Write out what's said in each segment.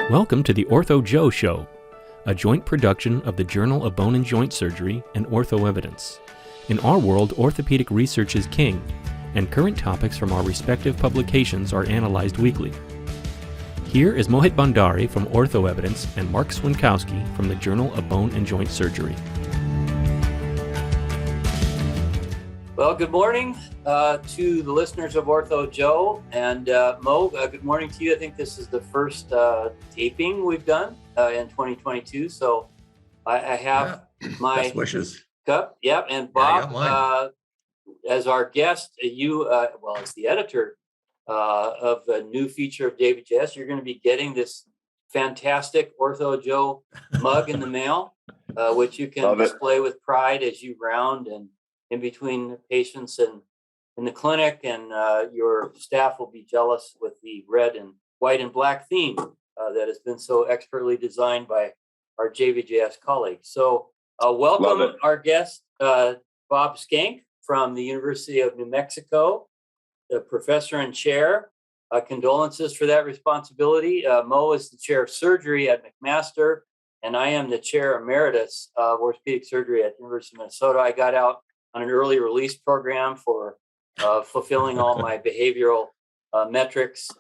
Welcome to the Ortho Joe Show, a joint production of the Journal of Bone and Joint Surgery and Ortho Evidence. In our world, orthopedic research is king, and current topics from our respective publications are analyzed weekly. Here is Mohit Bhandari from Ortho Evidence and Marc Swinkowski from the Journal of Bone and Joint Surgery. Well, good morning to the listeners of Ortho Joe and Mo. Good morning to you. I think this is the first taping we've done in 2022. So I have my best wishes. Cup. Yep. And Bob, as our guest, as the editor of the new feature of JBJS, you're going to be getting this fantastic Ortho Joe mug in the mail, which you can display with pride as you round and in between patients and in the clinic, and your staff will be jealous with the red and white and black theme that has been so expertly designed by our JBJS colleagues. So welcome our guest, Bob Schenck from the University of New Mexico, the professor and chair. Condolences for that responsibility. Mo is the chair of surgery at McMaster, and I am the chair emeritus of orthopedic surgery at the University of Minnesota. I got out on an early release program for fulfilling all my behavioral metrics.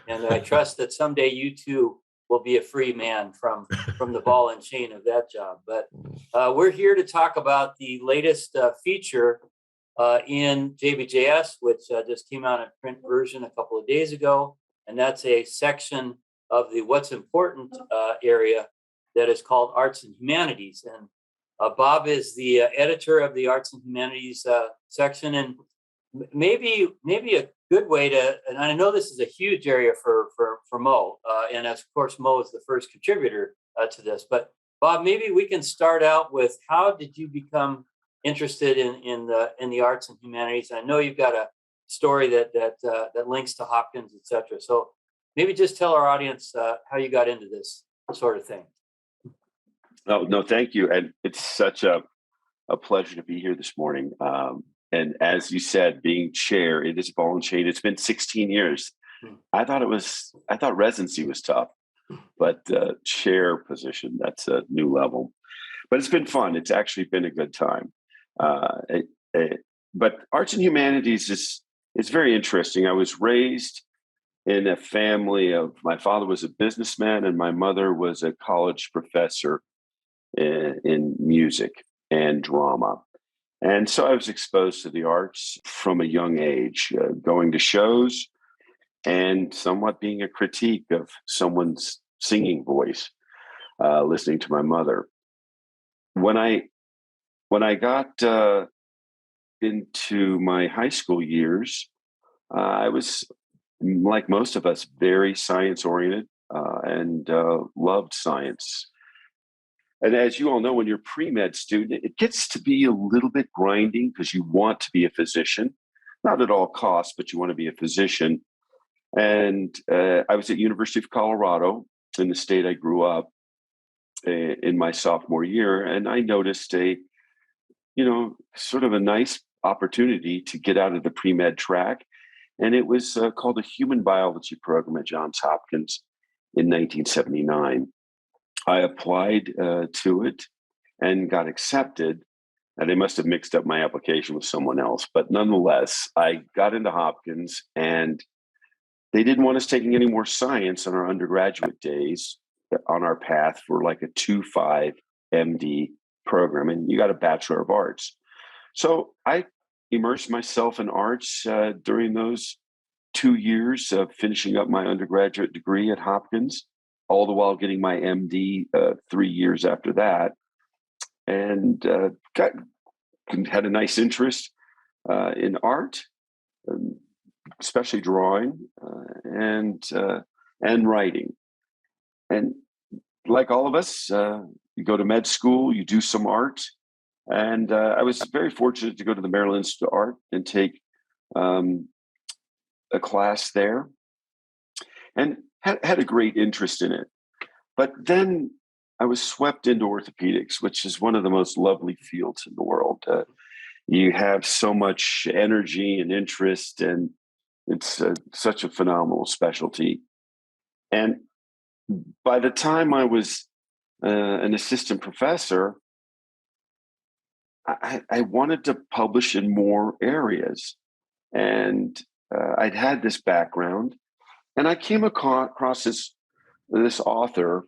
And I trust that someday you too will be a free man from the ball and chain of that job. But we're here to talk about the latest feature in JBJS, which just came out in print version a couple of days ago. And that's a section of the What's Important area that is called Arts and Humanities. And Bob is the editor of the Arts and Humanities section, and maybe a good way to, and I know this is a huge area for Mo, and of course Mo is the first contributor to this, but Bob, maybe we can start out with how did you become interested in the Arts and Humanities? I know you've got a story that links to Hopkins, etc. So maybe just tell our audience how you got into this sort of thing. Oh, no, thank you. And it's such a pleasure to be here this morning. And as you said, being chair, it is ball and chain. It's been 16 years. I thought residency was tough, but chair position, that's a new level. But it's been fun. It's actually been a good time. But Arts and Humanities is very interesting. I was raised in a family of, my father was a businessman and my mother was a college professor in music and drama. And so I was exposed to the arts from a young age, going to shows and somewhat being a critique of someone's singing voice, listening to my mother. When I got into my high school years, I was, like most of us, very science-oriented and loved science. And as you all know, when you're a pre-med student, it gets to be a little bit grinding because you want to be a physician, not at all costs, but you want to be a physician. And I was at University of Colorado in the state I grew up in my sophomore year. And I noticed sort of a nice opportunity to get out of the pre-med track. And it was called a human biology program at Johns Hopkins in 1979. I applied to it and got accepted. And they must have mixed up my application with someone else. But nonetheless, I got into Hopkins and they didn't want us taking any more science on our undergraduate days on our path for like a 2.5 MD program. And you got a Bachelor of Arts. So I immersed myself in arts during those 2 years of finishing up my undergraduate degree at Hopkins, all the while getting my MD 3 years after that, and had a nice interest in art, especially drawing and writing. And like all of us, you go to med school, you do some art, and I was very fortunate to go to the Maryland Institute of Art and take a class there, and had a great interest in it. But then I was swept into orthopedics, which is one of the most lovely fields in the world. You have so much energy and interest, and it's such a phenomenal specialty. And by the time I was an assistant professor, I wanted to publish in more areas. And I'd had this background, and I came across this author.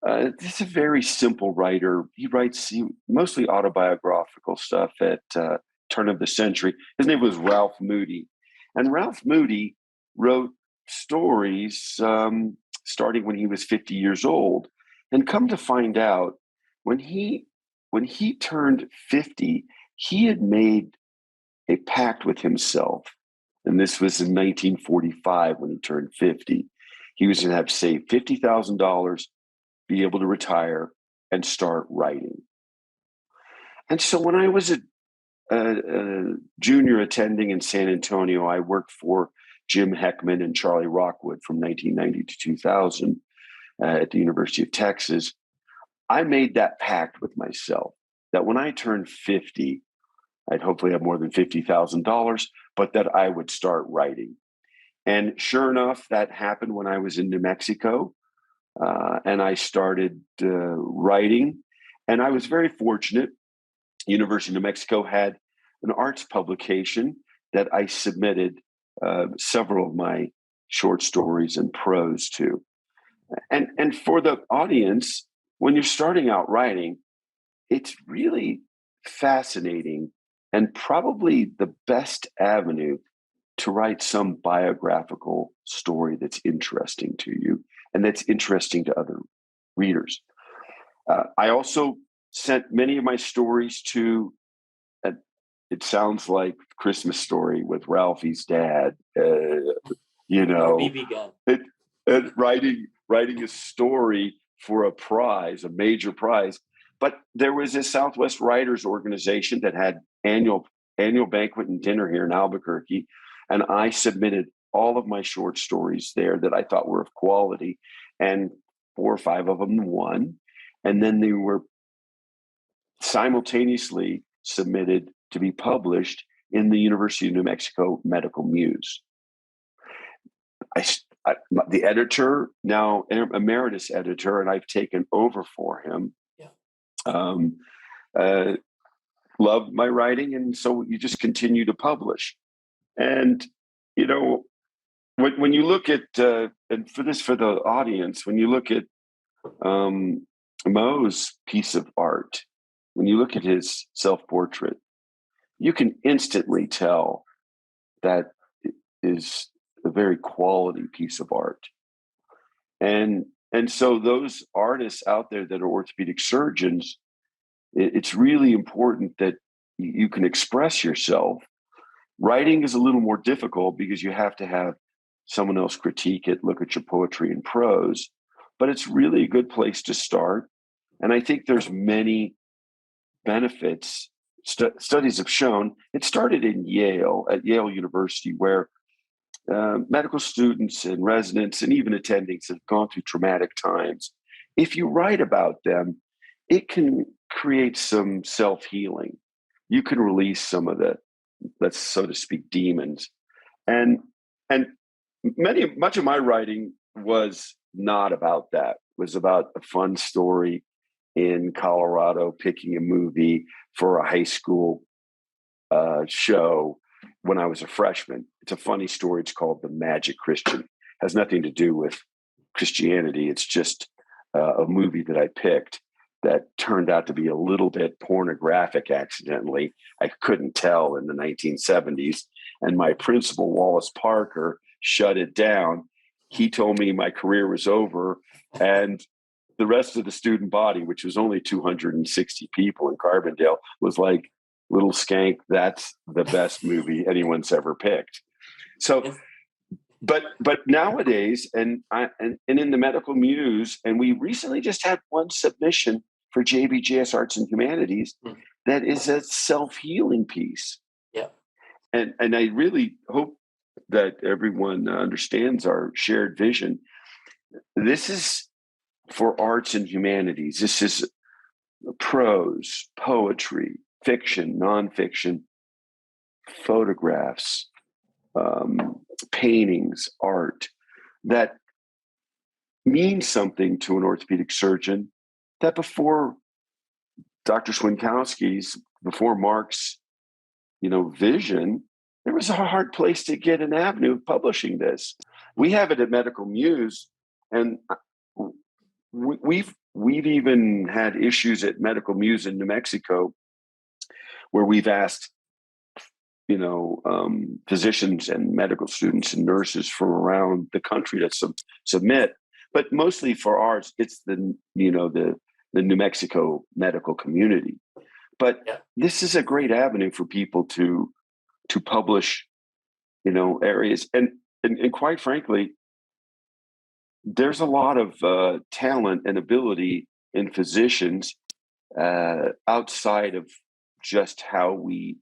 This is a very simple writer. He writes mostly autobiographical stuff at turn of the century. His name was Ralph Moody. And Ralph Moody wrote stories starting when he was 50 years old. And come to find out, when he turned 50, he had made a pact with himself. And this was in 1945 when he turned 50. He was going to have saved $50,000, be able to retire, and start writing. And so when I was a junior attending in San Antonio, I worked for Jim Heckman and Charlie Rockwood from 1990 to 2000 at the University of Texas. I made that pact with myself that when I turned 50, I'd hopefully have more than $50,000, but that I would start writing. And sure enough, that happened when I was in New Mexico. And I started writing. And I was very fortunate. University of New Mexico had an arts publication that I submitted several of my short stories and prose to. And for the audience, when you're starting out writing, it's really fascinating and probably the best avenue to write some biographical story that's interesting to you and that's interesting to other readers. I also sent many of my stories to, it sounds like Christmas Story with Ralphie's dad, BB gun. writing a story for a prize, a major prize. But there was a Southwest Writers Organization that had annual banquet and dinner here in Albuquerque. And I submitted all of my short stories there that I thought were of quality. And 4 or 5 of them won. And then they were simultaneously submitted to be published in the University of New Mexico Medical Muse. The editor, now emeritus editor, and I've taken over for him, loved my writing, and so you just continue to publish. And when you look at and for the audience, when you look at Mo's piece of art, when you look at his self-portrait, you can instantly tell that it is a very quality piece of art. And so those artists out there that are orthopedic surgeons, it's really important that you can express yourself. Writing is a little more difficult because you have to have someone else critique it, look at your poetry and prose, but it's really a good place to start. And I think there's many benefits. Studies have shown. It started in at Yale University, where medical students and residents and even attendings have gone through traumatic times. If you write about them, it can create some self-healing. You can release some of the, let's so to speak, demons. And much of my writing was not about that. It was about a fun story in Colorado, picking a movie for a high school show when I was a freshman. It's a funny story. It's called The Magic Christian. It has nothing to do with Christianity. It's just a movie that I picked that turned out to be a little bit pornographic accidentally. I couldn't tell in the 1970s. And my principal, Wallace Parker, shut it down. He told me my career was over. And the rest of the student body, which was only 260 people in Carbondale, was like, little skank, that's the best movie anyone's ever picked. So, but nowadays, and in the Medical Muse, and we recently just had one submission for JBJS Arts and Humanities that is a self-healing piece. Yeah. And I really hope that everyone understands our shared vision. This is for arts and humanities. This is prose, poetry, fiction, nonfiction, photographs, paintings, art that means something to an orthopedic surgeon that before Dr. Schwinkowski's, before Marc's, vision, there was a hard place to get an avenue of publishing this. We have it at Medical Muse, and we've even had issues at Medical Muse in New Mexico where we've asked, physicians and medical students and nurses from around the country to submit. But mostly for ours, it's the New Mexico medical community. But this is a great avenue for people to publish, areas. And quite frankly, there's a lot of talent and ability in physicians outside of just how we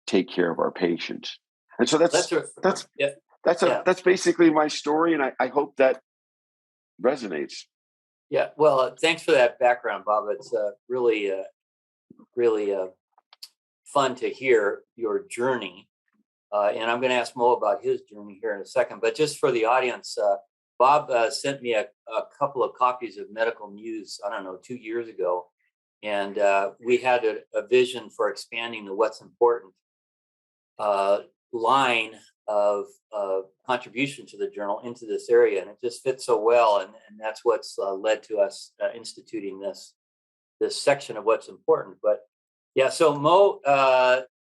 take care of our patients. And so that's basically my story. And I hope that resonates. Yeah. Well, thanks for that background, Bob. It's really fun to hear your journey. And I'm going to ask Mo about his journey here in a second. But just for the audience, Bob sent me a couple of copies of Medical Muse, 2 years ago. And we had a vision for expanding the What's Important line of contribution to the journal into this area. And it just fits so well. And that's what's led to us instituting this section of What's Important. But yeah, so Mo,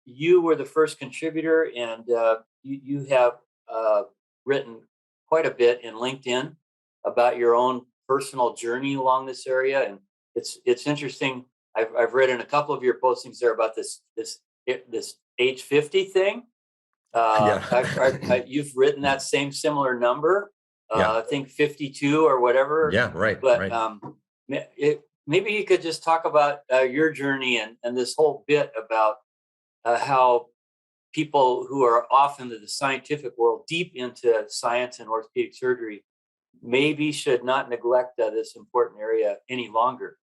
you were the first contributor, and you have written quite a bit in LinkedIn about your own personal journey along this area. And it's interesting. I've read in a couple of your postings there about this age 50 thing. You've written that similar number. I think 52 or whatever. Yeah, right. But maybe you could just talk about your journey and this whole bit about how people who are off into the scientific world, deep into science and orthopedic surgery, maybe should not neglect this important area any longer.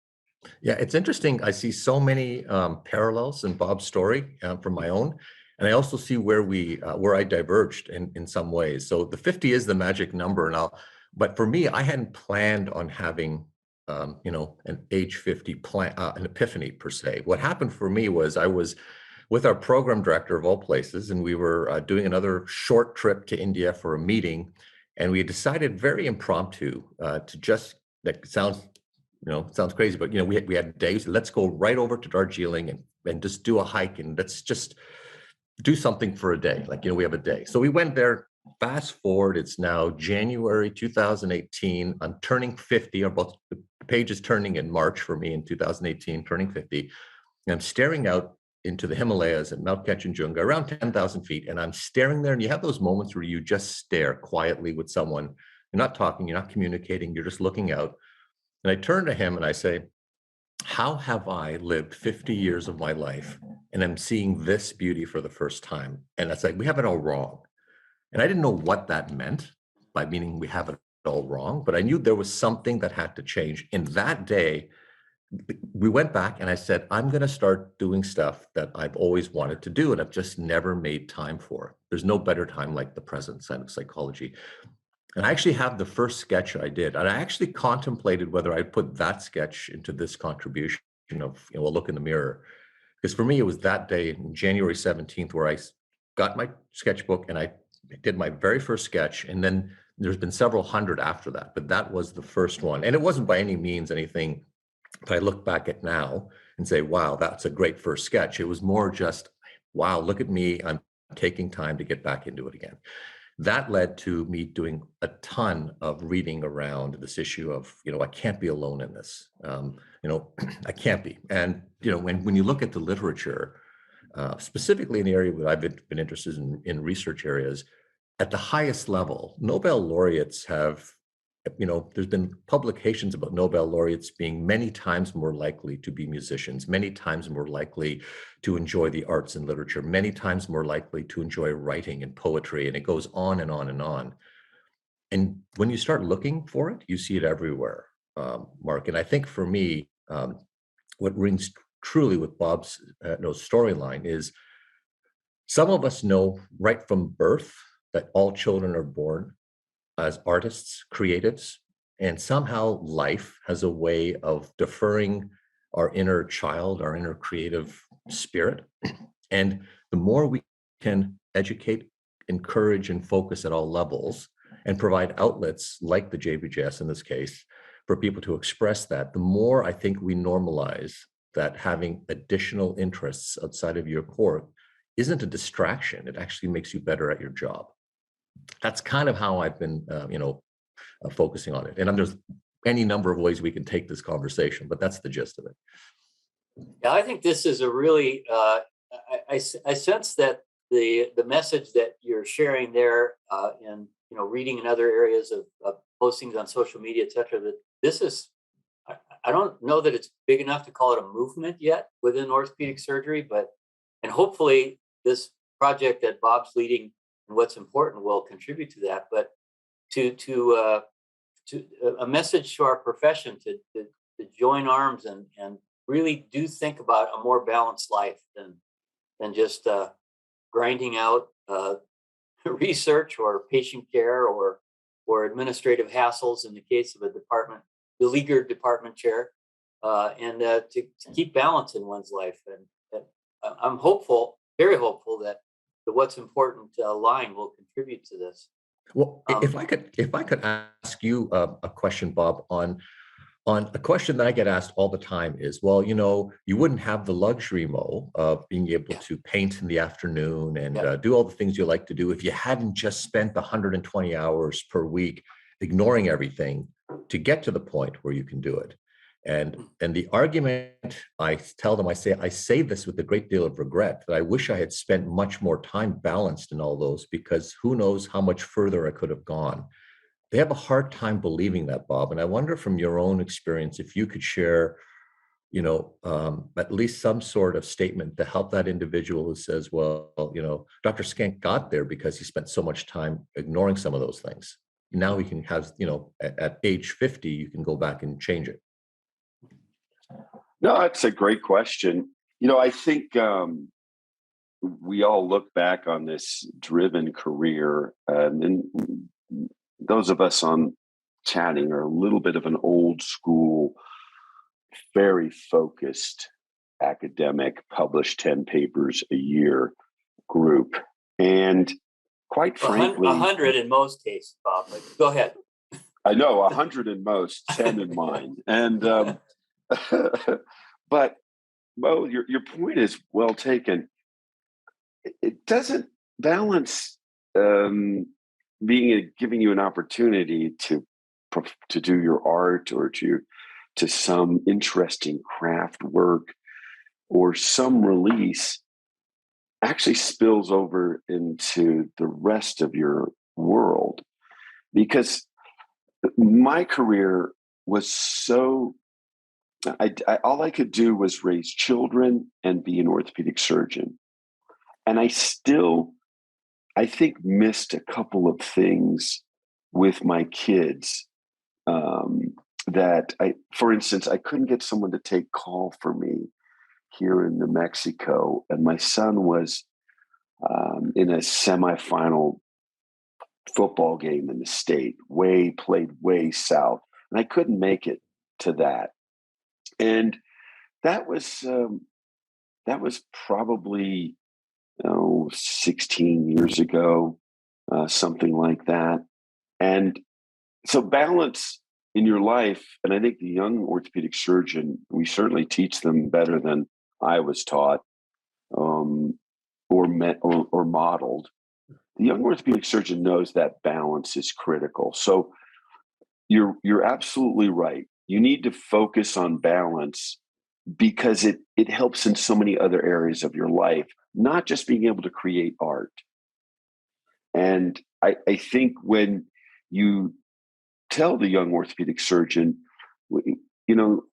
Yeah, it's interesting. I see so many parallels in Bob's story from my own. And I also see where I diverged in some ways. So the 50 is the magic number now. But for me, I hadn't planned on having, an age 50 plan, an epiphany per se. What happened for me was I was with our program director of all places, and we were doing another short trip to India for a meeting. And we decided very impromptu to just, that sounds crazy, but we had days. Let's go right over to Darjeeling and just do a hike, and let's just do something for a day. We have a day. So we went there. Fast forward, it's now January 2018. I'm turning 50, or both the page is turning in March for me in 2018, turning 50. And I'm staring out into the Himalayas at Mount Kanchenjunga, around 10,000 feet. And I'm staring there, and you have those moments where you just stare quietly with someone. You're not talking, you're not communicating, you're just looking out. And I turn to him and I say, how have I lived 50 years of my life and I'm seeing this beauty for the first time? And it's like, we have it all wrong. And I didn't know what that meant by meaning we have it all wrong, but I knew there was something that had to change. In that day, we went back and I said, I'm going to start doing stuff that I've always wanted to do and I've just never made time for. There's no better time like the present side of psychology. And I actually have the first sketch I did. And I actually contemplated whether I'd put that sketch into this contribution of, a look in the mirror. Because for me, it was that day, January 17th, where I got my sketchbook and I did my very first sketch. And then there's been several hundred after that, but that was the first one. And it wasn't by any means anything that I look back at now and say, wow, that's a great first sketch. It was more just, wow, look at me. I'm taking time to get back into it again. That led to me doing a ton of reading around this issue of, I can't be alone in this. I can't be. And, when you look at the literature, specifically in the area that I've been interested in research areas, at the highest level, Nobel laureates have, there's been publications about Nobel laureates being many times more likely to be musicians, many times more likely to enjoy the arts and literature, many times more likely to enjoy writing and poetry, and it goes on and on and on. And when you start looking for it, you see it everywhere, Mark. And I think for me, what rings truly with Bob's storyline is some of us know right from birth that all children are born as artists, creatives, And somehow life has a way of deferring our inner child, our inner creative spirit. And the more we can educate, encourage, and focus at all levels, and provide outlets like the JBJS in this case, for people to express that, the more I think we normalize that having additional interests outside of your core isn't a distraction. It actually makes you better at your job. That's kind of how I've been, focusing on it. And there's any number of ways we can take this conversation, but that's the gist of it. Yeah, I think this is a really, I sense that the message that you're sharing there in, reading in other areas of postings on social media, et cetera, that this is, I don't know that it's big enough to call it a movement yet within orthopedic surgery, and hopefully this project that Bob's leading and What's Important will contribute to that. But to a message to our profession to join arms and really do think about a more balanced life than just grinding out research or patient care or administrative hassles in the case of a department, the leaguer department chair, and to keep balance in one's life. And I'm hopeful, very hopeful, that the What's Important line will contribute to this. Well, if I could ask you a question, Bob, on a question that I get asked all the time is, well, you wouldn't have the luxury, Mo, of being able to paint in the afternoon and do all the things you like to do if you hadn't just spent 120 hours per week ignoring everything to get to the point where you can do it. And the argument I tell them, I say this with a great deal of regret, that I wish I had spent much more time balanced in all those, because who knows how much further I could have gone. They have a hard time believing that, Bob. And I wonder from your own experience, if you could share, at least some sort of statement to help that individual who says, well, Dr. Schenck got there because he spent so much time ignoring some of those things. Now we can have, at age 50, you can go back and change it. No, that's a great question. I think we all look back on this driven career, and those of us on chatting are a little bit of an old school, very focused academic, published 10 papers a year group. And quite frankly, 100 in most cases, Bob. Go ahead. I know 100 in most, 10 in mine. And but Mo, your point is well taken. It doesn't balance giving you an opportunity to do your art or to some interesting craft work or some release actually spills over into the rest of your world. Because my career was so, all I could do was raise children and be an orthopedic surgeon. And I still, I think, missed a couple of things with my kids that for instance, I couldn't get someone to take call for me here in New Mexico. And my son was in a semifinal football game in the state, played way south. And I couldn't make it to that. And that was probably 16 years ago, something like that. And so balance in your life, and I think the young orthopedic surgeon, we certainly teach them better than I was taught or modeled. The young orthopedic surgeon knows that balance is critical. So you're absolutely right. You need to focus on balance because it helps in so many other areas of your life, not just being able to create art. And I think when you tell the young orthopedic surgeon, you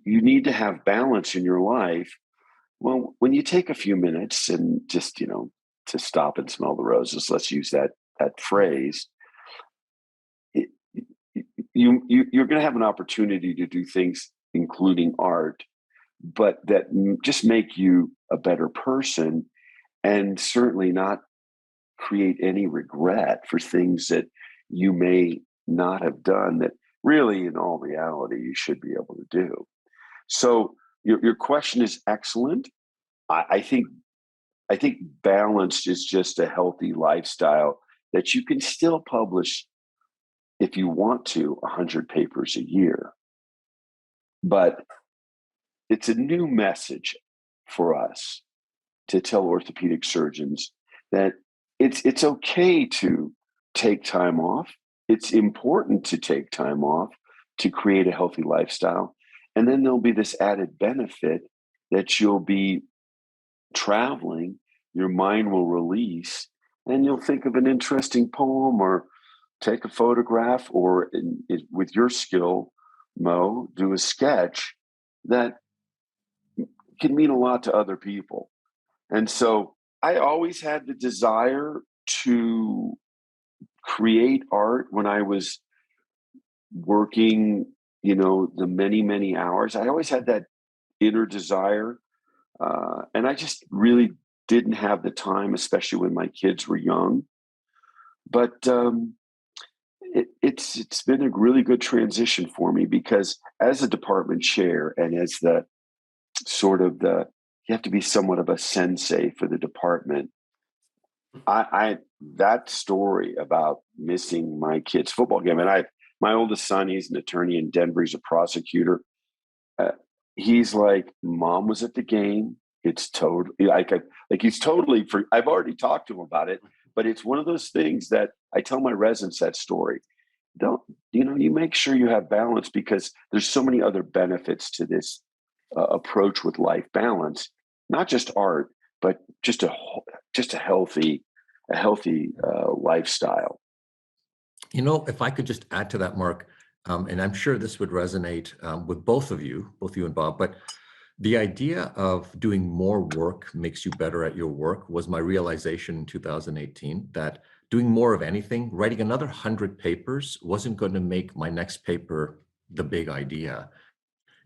need to have balance in your life. Well, when you take a few minutes and just, to stop and smell the roses, let's use that phrase, you're going to have an opportunity to do things, including art, but that just make you a better person and certainly not create any regret for things that you may not have done that really, in all reality, you should be able to do. So your question is excellent. I think balanced is just a healthy lifestyle that you can still publish, if you want to, 100 papers a year. But it's a new message for us to tell orthopedic surgeons that it's okay to take time off. It's important to take time off to create a healthy lifestyle. And then there'll be this added benefit that you'll be traveling, your mind will release, and you'll think of an interesting poem or take a photograph, or with your skill, Mo, do a sketch that can mean a lot to other people. And so I always had the desire to create art when I was working, the many, many hours. I always had that inner desire. And I just really didn't have the time, especially when my kids were young. But it's been a really good transition for me, because as a department chair and as you have to be somewhat of a sensei for the department. That story about missing my kid's football game, and my oldest son, he's an attorney in Denver, he's a prosecutor. He's like, Mom was at the game. It's totally like he's totally I've already talked to him about it, but it's one of those things that I tell my residents that story. You make sure you have balance, because there's so many other benefits to this approach with life balance, not just art, but just a healthy lifestyle. If I could just add to that, Marc, and I'm sure this would resonate with both you and Bob, but the idea of doing more work makes you better at your work was my realization in 2018, that doing more of anything, writing another 100 papers wasn't going to make my next paper the big idea.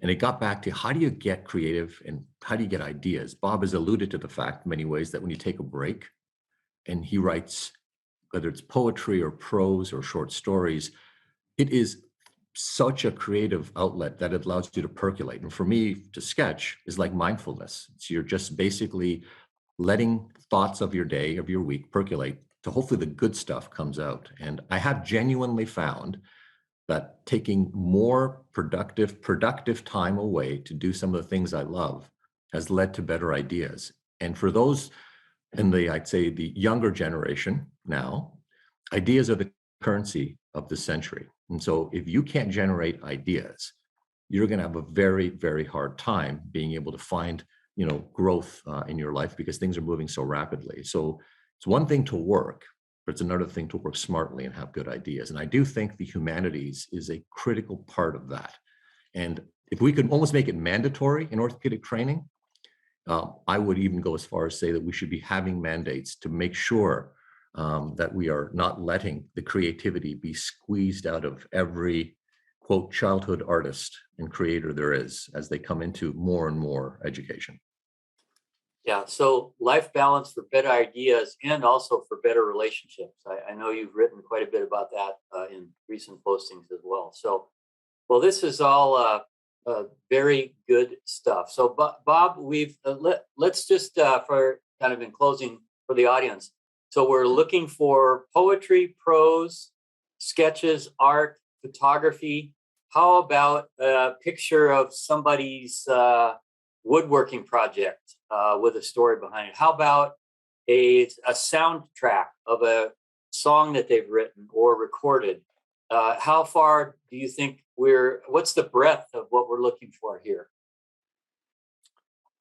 And it got back to, how do you get creative and how do you get ideas? Bob has alluded to the fact in many ways that when you take a break and he writes, whether it's poetry or prose or short stories, it is such a creative outlet that it allows you to percolate. And for me, to sketch is like mindfulness. You're just basically letting thoughts of your day, of your week percolate to hopefully the good stuff comes out. And I have genuinely found that taking more productive time away to do some of the things I love has led to better ideas. And for those in I'd say the younger generation now, ideas are the currency of the century. And so if you can't generate ideas, you're going to have a very, very hard time being able to find, growth in your life, because things are moving so rapidly. So it's one thing to work, but it's another thing to work smartly and have good ideas. And I do think the humanities is a critical part of that. And if we could almost make it mandatory in orthopedic training, I would even go as far as say that we should be having mandates to make sure that we are not letting the creativity be squeezed out of every, quote, childhood artist and creator there is as they come into more and more education. Yeah, so life balance for better ideas and also for better relationships. I know you've written quite a bit about that in recent postings as well. So, well, this is all very good stuff. So, Bob, we've let's just for kind of in closing for the audience. So we're looking for poetry, prose, sketches, art, photography. How about a picture of somebody's woodworking project with a story behind it? How about a soundtrack of a song that they've written or recorded? How far do you think what's the breadth of what we're looking for here?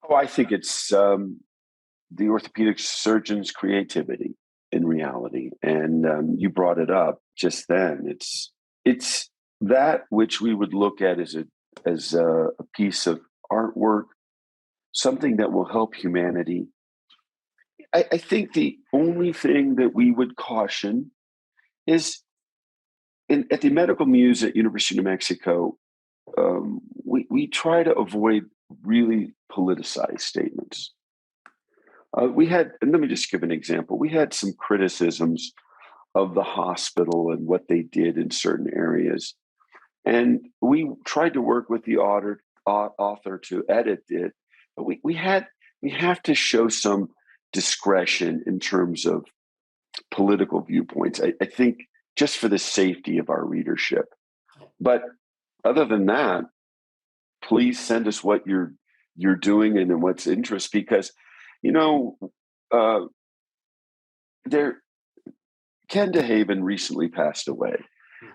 Oh, I think it's the orthopedic surgeon's creativity in reality. And you brought it up just then. It's that which we would look at as a piece of artwork, something that will help humanity. I think the only thing that we would caution is at the Medical Muse at University of New Mexico, we try to avoid really politicized statements. And let me just give an example. We had some criticisms of the hospital and what they did in certain areas. And we tried to work with the author to edit it, but we have to show some discretion in terms of political viewpoints. I think just for the safety of our readership. But other than that, please send us what you're doing and in what's interest, because Ken DeHaven recently passed away,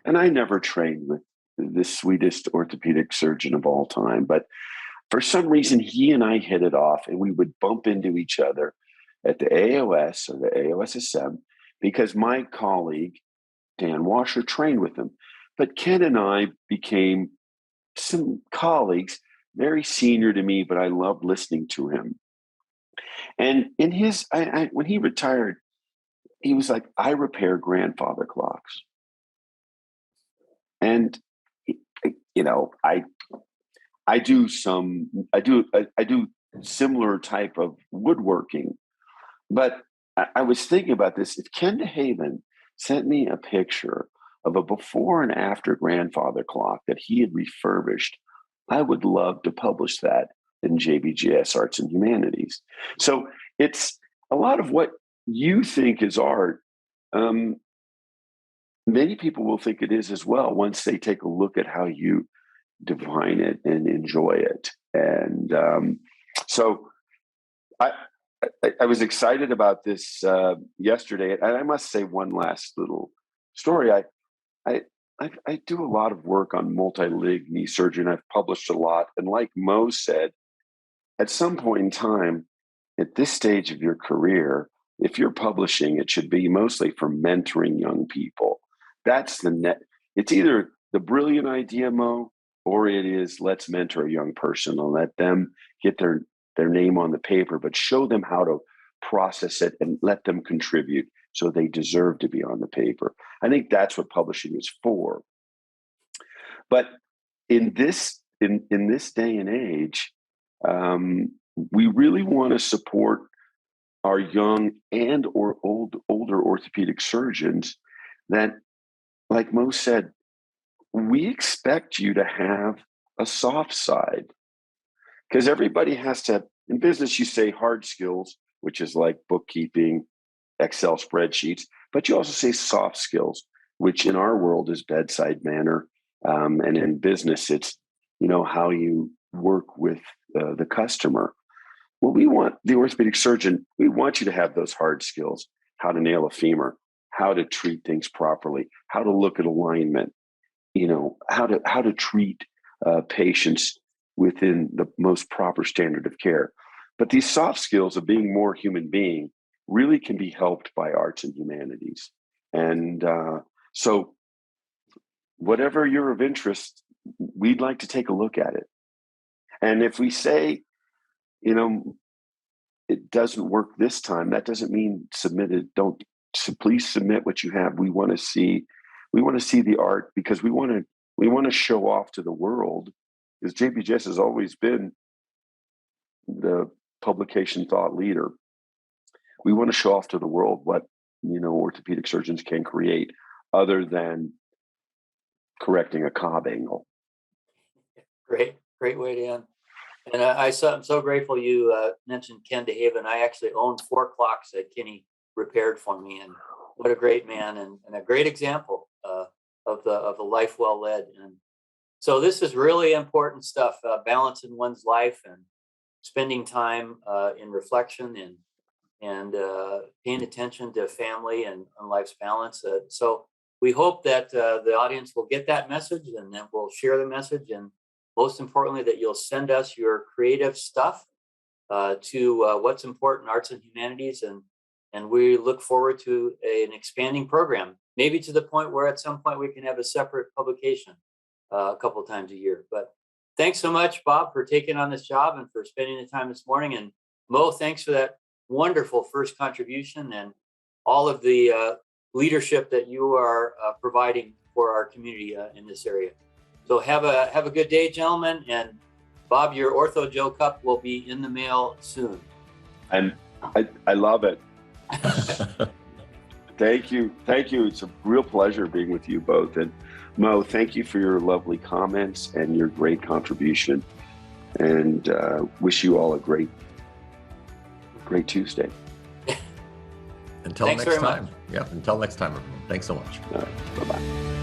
and I never trained with the sweetest orthopedic surgeon of all time, but for some reason he and I hit it off, and we would bump into each other at the AOS or the AOSSM because my colleague Dan Washer trained with him. But Ken and I became some colleagues, very senior to me, but I loved listening to him. And in his, when he retired, he was like, I repair grandfather clocks. And, I do similar type of woodworking, but I was thinking about this. If Ken DeHaven sent me a picture of a before and after grandfather clock that he had refurbished, I would love to publish that in JBJS Arts and Humanities. So it's a lot of what you think is art. Many people will think it is as well once they take a look at how you define it and enjoy it. And so I was excited about this yesterday. And I must say one last little story. I do a lot of work on multi-lig knee surgery, and I've published a lot. And like Mo said, at some point in time, at this stage of your career, if you're publishing, it should be mostly for mentoring young people. That's the net. It's either the brilliant idea, Mo, or it is let's mentor a young person and let them get their name on the paper, but show them how to process it and let them contribute so they deserve to be on the paper. I think that's what publishing is for. But in this day and age, we really want to support our young and or older orthopedic surgeons that, like Mo said, we expect you to have a soft side, because everybody has to, in business, you say hard skills, which is like bookkeeping, Excel spreadsheets, but you also say soft skills, which in our world is bedside manner. And in business, it's, how you work with the customer. Well, we want the orthopedic surgeon, we want you to have those hard skills, how to nail a femur, how to treat things properly, how to look at alignment, how to treat patients within the most proper standard of care. But these soft skills of being more human being really can be helped by arts and humanities. And so whatever you're of interest, we'd like to take a look at it. And if we say, it doesn't work this time, that doesn't mean submit it. Please submit what you have. We want to see the art, because we want to show off to the world, because JBJS has always been the publication thought leader. We want to show off to the world what, orthopedic surgeons can create other than correcting a Cobb angle. Great way to end. And I'm so grateful you mentioned Ken DeHaven. I actually own 4 clocks that Kenny repaired for me, and what a great man and a great example of the life well led. And so this is really important stuff, balancing one's life and spending time in reflection and paying attention to family and life's balance. So we hope that the audience will get that message, and that we'll share the message, and most importantly, that you'll send us your creative stuff to What's Important Arts and Humanities. And we look forward to an expanding program, maybe to the point where at some point we can have a separate publication a couple of times a year. But thanks so much, Bob, for taking on this job and for spending the time this morning. And Mo, thanks for that wonderful first contribution and all of the leadership that you are providing for our community in this area. So have a good day, gentlemen. And Bob, your Ortho Joe Cup will be in the mail soon. And I love it. Thank you. It's a real pleasure being with you both. And Mo, thank you for your lovely comments and your great contribution. And wish you all a great Tuesday. Until next time. Yeah, until next time, everyone. Thanks so much. Bye-bye.